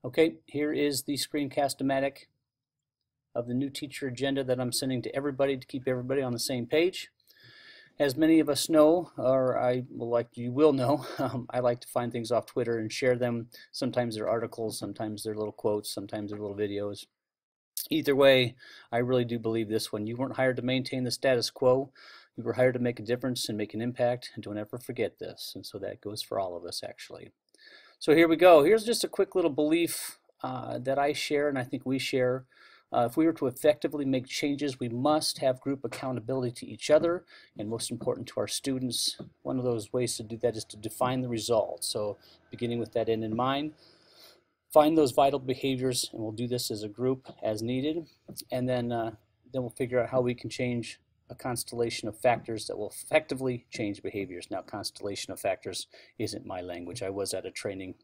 Okay, here is the screencast-o-matic of the new teacher agenda that I'm sending to everybody to keep everybody on the same page. As many of us know, or you will know, I like to find things off Twitter and share them. Sometimes they're articles, sometimes they're little quotes, sometimes they're little videos. Either way, I really do believe this one. You weren't hired to maintain the status quo. You were hired to make a difference and make an impact, and don't ever forget this. And so that goes for all of us, actually. So here we go. Here's just a quick little belief that I share and I think we share. If we were to effectively make changes, we must have group accountability to each other and most important to our students. One of those ways to do that is to define the result. So beginning with that end in mind, find those vital behaviors, and we'll do this as a group as needed, and then we'll figure out how we can change a constellation of factors that will effectively change behaviors. Now, constellation of factors isn't my language. I was at a training,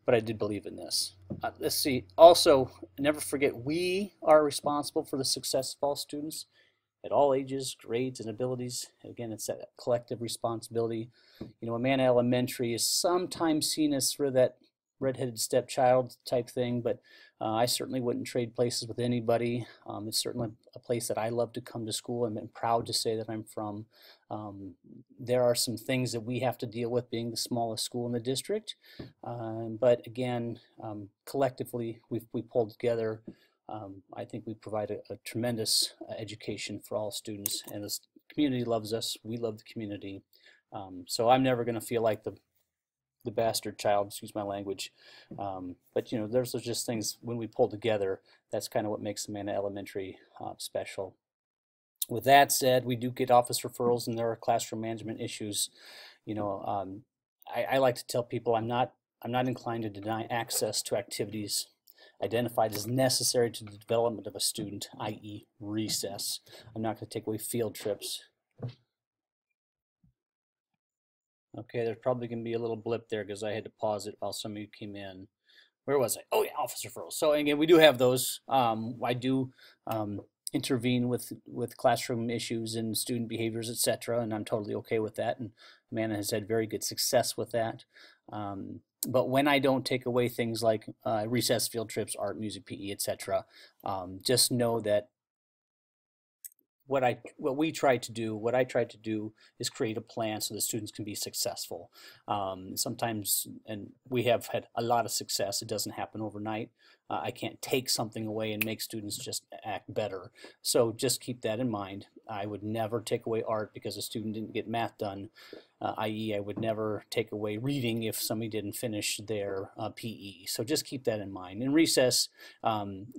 but I did believe in this. Let's see. Also, never forget, we are responsible for the success of all students at all ages, grades, and abilities. Again, it's that collective responsibility. You know, Amana Elementary is sometimes seen as sort of that redheaded stepchild type thing, but I certainly wouldn't trade places with anybody. It's certainly a place that I love to come to school and I'm proud to say that I'm from. There are some things that we have to deal with being the smallest school in the district, but again, collectively we pulled together. I think we provide a tremendous education for all students, and this community loves us. We love the community. So I'm never going to feel like the bastard child, excuse my language. But you know, there's just things when we pull together, that's kind of what makes Amana Elementary special. With that said, we do get office referrals and there are classroom management issues. You know, I like to tell people I'm not inclined to deny access to activities identified as necessary to the development of a student, i.e. recess. I'm not going to take away field trips. Okay, there's probably going to be a little blip there because I had to pause it while some of you came in. Where was I? Oh yeah, office referrals. So again, we do have those. I do intervene with classroom issues and student behaviors, etc., and I'm totally okay with that. And Amana has had very good success with that. But when I don't take away things like recess, field trips, art, music, PE, etc., just know that what I try to do is create a plan so the students can be successful. Sometimes, and we have had a lot of success, it doesn't happen overnight. I can't take something away and make students just act better. So just keep that in mind. I would never take away art because a student didn't get math done, i.e. I would never take away reading if somebody didn't finish their PE. So just keep that in mind. In recess,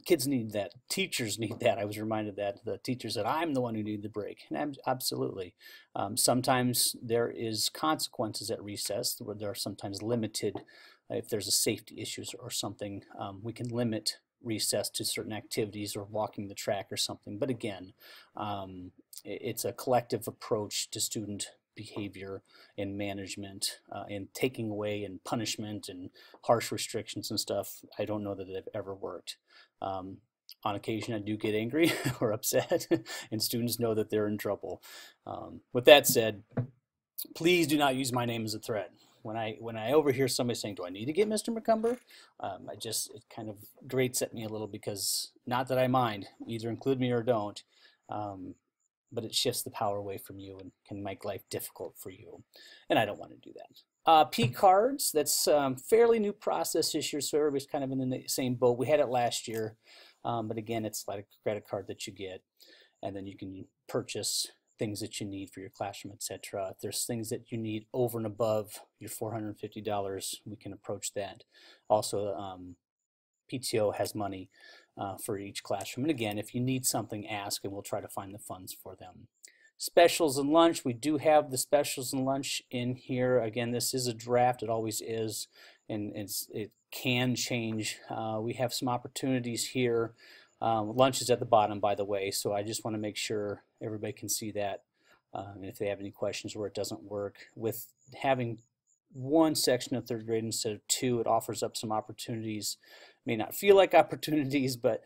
kids need that. Teachers need that. I was reminded that the teachers that I'm the one who need the break. And absolutely. Sometimes there is consequences at recess where there are sometimes limited. If there's a safety issue or something, we can limit recess to certain activities or walking the track or something. But again, it's a collective approach to student behavior and management and taking away and punishment and harsh restrictions and stuff. I don't know that they've ever worked. On occasion I do get angry or upset and students know that they're in trouble. With that said, please do not use my name as a threat. When I overhear somebody saying, do I need to get Mr. McCumber? It kind of grates at me a little because, not that I mind, either include me or don't, but it shifts the power away from you and can make life difficult for you. And I don't want to do that. P cards, that's fairly new process this year, so everybody's kind of in the same boat. We had it last year, but again, it's like a credit card that you get, and then you can purchase things that you need for your classroom, etc. If there's things that you need over and above your $450, we can approach that. Also, PTO has money for each classroom. And again, if you need something, ask and we'll try to find the funds for them. Specials and lunch, we do have the specials and lunch in here. Again, this is a draft, it always is, and it can change. We have some opportunities here. Lunch is at the bottom, by the way, so I just want to make sure everybody can see that. And if they have any questions where it doesn't work, with having one section of third grade instead of two, it offers up some opportunities. May not feel like opportunities, but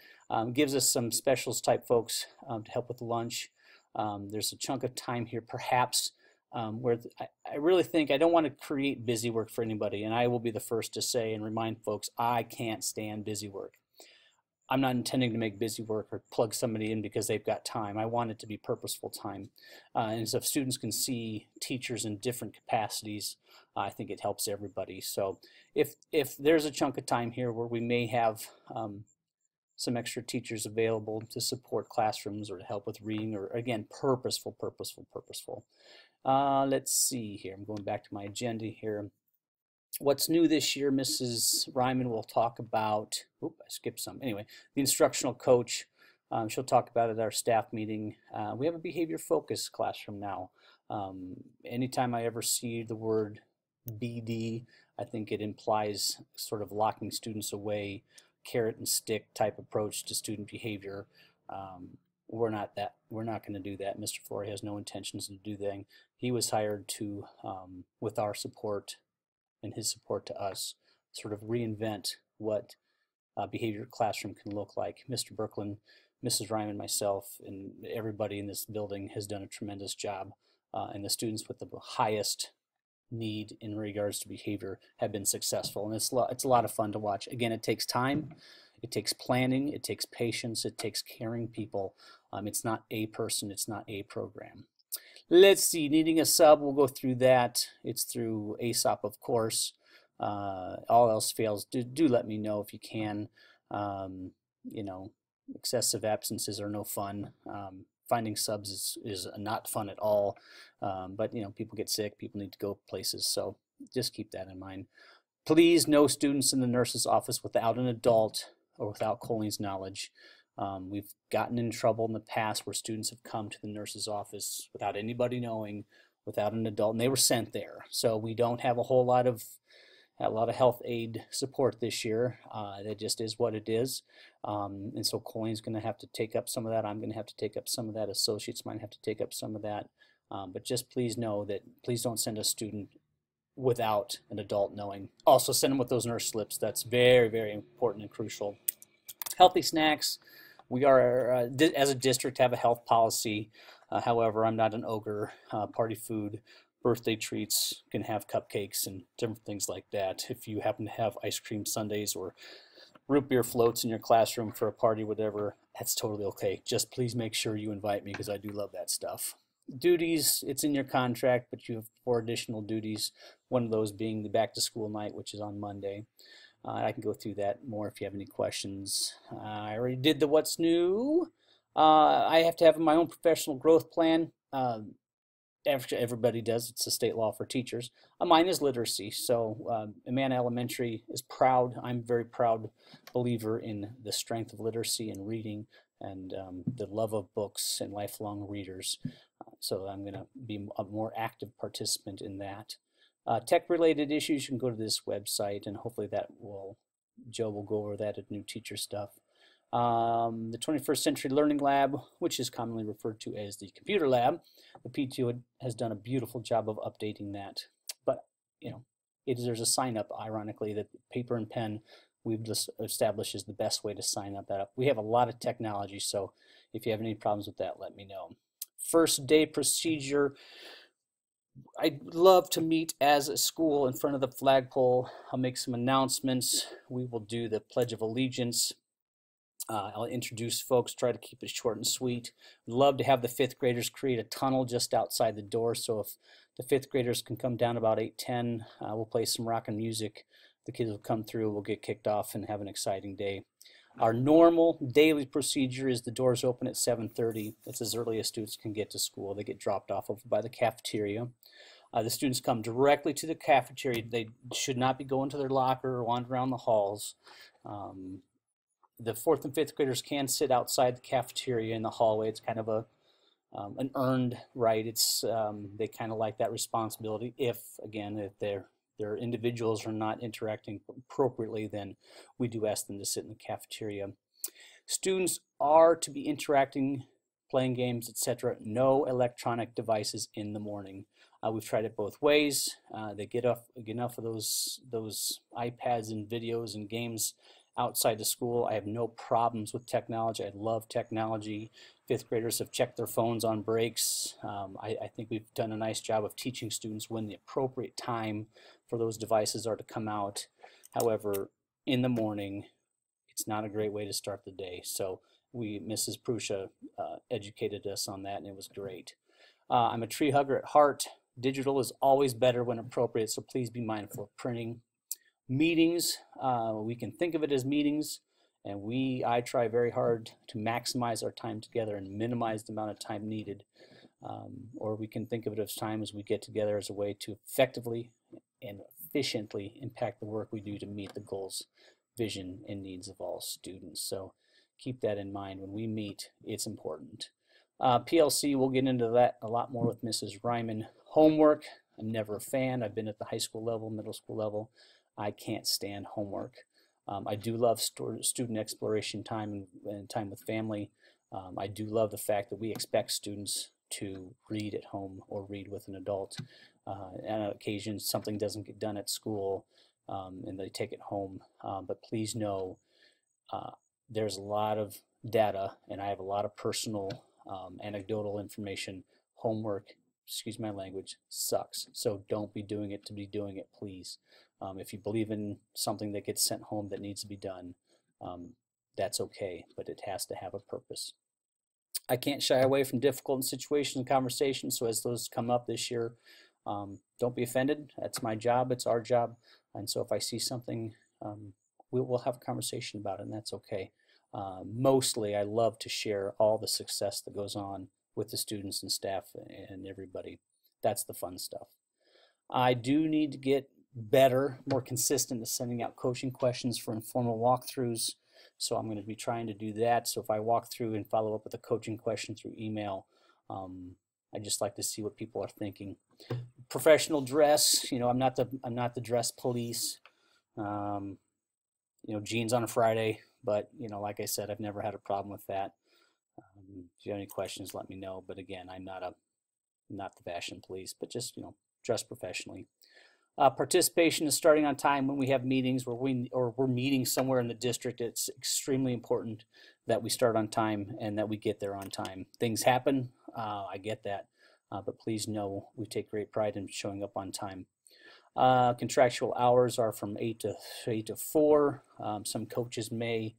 gives us some specials type folks to help with the lunch. There's a chunk of time here perhaps I really think I don't want to create busy work for anybody, and I will be the first to say and remind folks I can't stand busy work. I'm not intending to make busy work or plug somebody in because they've got time. I want it to be purposeful time. And so if students can see teachers in different capacities, I think it helps everybody. So if there's a chunk of time here where we may have some extra teachers available to support classrooms or to help with reading, or again, purposeful. Let's see here. I'm going back to my agenda here. What's new this year, Mrs. Ryman will talk about, I skipped some. Anyway, the instructional coach, she'll talk about it at our staff meeting. We have a behavior focused classroom now. Anytime I ever see the word BD, I think it implies sort of locking students away, carrot and stick type approach to student behavior. We're not going to do that. Mr. Flory has no intentions to do that. He was hired to, with our support and his support to us, sort of reinvent what a behavior classroom can look like. Mr. Berkland, Mrs. Ryman, myself, and everybody in this building has done a tremendous job, and the students with the highest need in regards to behavior have been successful, and it's a lot of fun to watch. Again, it takes time, it takes planning, it takes patience, it takes caring people. It's not a person, it's not a program. Let's see, needing a sub, we'll go through that. It's through ASOP, of course. All else fails, do let me know if you can. You know, excessive absences are no fun. Finding subs is not fun at all. But, you know, people get sick, people need to go places, so just keep that in mind. Please, no students in the nurse's office without an adult or without Colleen's knowledge. We've gotten in trouble in the past where students have come to the nurse's office without anybody knowing, without an adult, and they were sent there. So we don't have a lot of health aid support this year. That just is what it is. And so Colleen's going to have to take up some of that. I'm going to have to take up some of that. Associates might have to take up some of that. But just please know that please don't send a student without an adult knowing. Also send them with those nurse slips. That's very, very important and crucial. Healthy snacks. We are, as a district, have a health policy. However, I'm not an ogre. Party food, birthday treats, can have cupcakes and different things like that. If you happen to have ice cream sundaes or root beer floats in your classroom for a party, whatever, that's totally okay. Just please make sure you invite me because I do love that stuff. Duties, it's in your contract, but you have 4 additional duties. One of those being the back to school night, which is on Monday. I can go through that more if you have any questions. I already did the what's new. I have to have my own professional growth plan. Everybody does. It's a state law for teachers. Mine is literacy. So Amana Elementary is proud. I'm a very proud believer in the strength of literacy and reading and the love of books and lifelong readers. So I'm going to be a more active participant in that. Tech-related issues, you can go to this website, and hopefully Joe will go over that at New Teacher Stuff. The 21st Century Learning Lab, which is commonly referred to as the Computer Lab, the PTO has done a beautiful job of updating that. But, you know, there's a sign-up, ironically, that paper and pen we've just established is the best way to sign up. We have a lot of technology, so if you have any problems with that, let me know. First day procedure. I'd love to meet as a school in front of the flagpole. I'll make some announcements. We will do the Pledge of Allegiance. I'll introduce folks, try to keep it short and sweet. I'd love to have the 5th graders create a tunnel just outside the door, so if the 5th graders can come down about 8:10, we'll play some rockin' music. The kids will come through, we'll get kicked off and have an exciting day. Our normal daily procedure is the doors open at 7:30. It's as early as students can get to school. They get dropped off over by the cafeteria. The students come directly to the cafeteria. They should not be going to their locker or wander around the halls. The 4th and 5th graders can sit outside the cafeteria in the hallway. It's kind of an earned right. It's they kind of like that responsibility. If their individuals are not interacting appropriately, then we do ask them to sit in the cafeteria. Students are to be interacting, playing games, etc. No electronic devices in the morning. We've tried it both ways. They get enough of those iPads and videos and games outside the school. I have no problems with technology. I love technology. Fifth graders have checked their phones on breaks. I think we've done a nice job of teaching students when the appropriate time for those devices are to come out. However, in the morning, it's not a great way to start the day. So Mrs. Prusha educated us on that, and it was great. I'm a tree hugger at heart. Digital is always better when appropriate, so please be mindful of printing. Meetings, we can think of it as meetings, and I try very hard to maximize our time together and minimize the amount of time needed. Or we can think of it as time as we get together as a way to effectively and efficiently impact the work we do to meet the goals, vision, and needs of all students. So keep that in mind when we meet. It's important. PLC, we'll get into that a lot more with Mrs. Ryman. Homework, I'm never a fan. I've been at the high school level, middle school level. I can't stand homework. I do love student exploration time and time with family. I do love the fact that we expect students to read at home or read with an adult. And on occasion, something doesn't get done at school and they take it home. But please know there's a lot of data, and I have a lot of personal anecdotal information. Homework, excuse my language, sucks. So don't be doing it to be doing it, please. If you believe in something that gets sent home that needs to be done, that's okay, but it has to have a purpose. I can't shy away from difficult situations and conversations, so as those come up this year, don't be offended. That's my job, it's our job, and so if I see something, we'll have a conversation about it, and that's okay. Mostly, I love to share all the success that goes on with the students and staff and everybody. That's the fun stuff. I do need to get better, more consistent at sending out coaching questions for informal walkthroughs. So I'm going to be trying to do that. So if I walk through and follow up with a coaching question through email, I just like to see what people are thinking. Professional dress, I'm not the dress police. Jeans on a Friday, but like I said, I've never had a problem with that. If you have any questions, let me know. But again, I'm not the fashion police, but just dress professionally. Participation is starting on time when we have meetings or we're meeting somewhere in the district. It's extremely important that we start on time and that we get there on time. Things happen, I get that, but please know we take great pride in showing up on time. Contractual hours are from 8 to 4. Some coaches may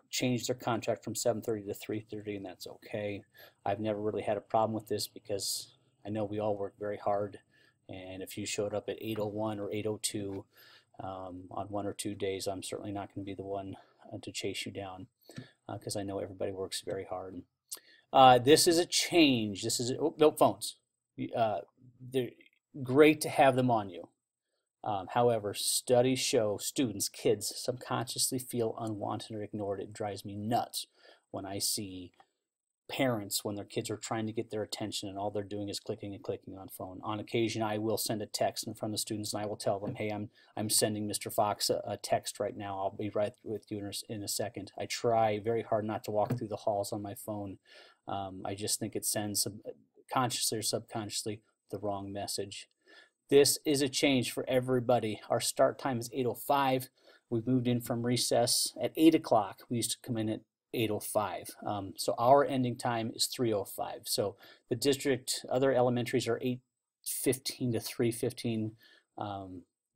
change their contract from 7:30 to 3:30, and that's okay. I've never really had a problem with this because I know we all work very hard. And if you showed up at 8:01 or 8:02 on 1 or 2 days, I'm certainly not going to be the one to chase you down because I know everybody works very hard. This is a change. This is no phones. They're great to have them on you. However, studies show kids subconsciously feel unwanted or ignored. It drives me nuts when I see parents when their kids are trying to get their attention and all they're doing is clicking and clicking on phone. On occasion, I will send a text in front of the students and I will tell them, hey, I'm sending Mr. Fox a text right now. I'll be right with you in a second. I try very hard not to walk through the halls on my phone. I just think it sends consciously or subconsciously the wrong message. This is a change for everybody. Our start time is 8:05. We moved in from recess at 8 o'clock. We used to come in at 8:05. So our ending time is 3:05. So the district, other elementaries are 8:15 to 3:15.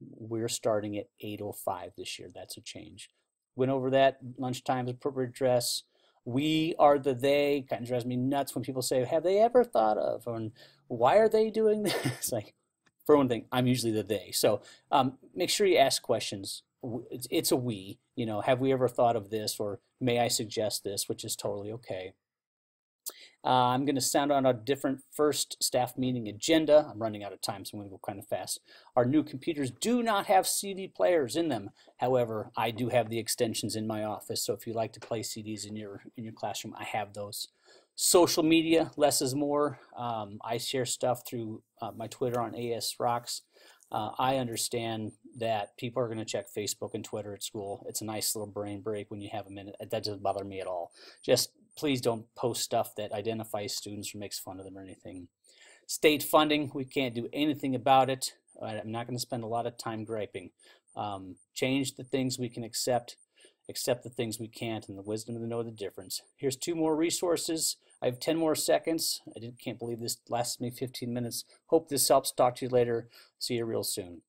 We're starting at 8:05 this year. That's a change. Went over that. Lunchtime is appropriate dress. We are the they. Kind of drives me nuts when people say, have they ever thought of, or why are they doing this? Like, for one thing, I'm usually the they. So make sure you ask questions. It's a we, have we ever thought of this, or may I suggest this, which is totally okay. I'm going to sound on a different first staff meeting agenda. I'm running out of time, so I'm going to go kind of fast. Our new computers do not have CD players in them. However, I do have the extensions in my office, so if you like to play CDs in your classroom, I have those. Social media, less is more. I share stuff through my Twitter on AS Rocks. I understand that people are going to check Facebook and Twitter at school. It's a nice little brain break when you have a minute. That doesn't bother me at all. Just please don't post stuff that identifies students or makes fun of them or anything. State funding, we can't do anything about it. I'm not going to spend a lot of time griping. Change the things we can accept the things we can't, and the wisdom to know the difference. Here's 2 more resources. I have 10 more seconds. Can't believe this lasted me 15 minutes. Hope this helps. Talk to you later. See you real soon.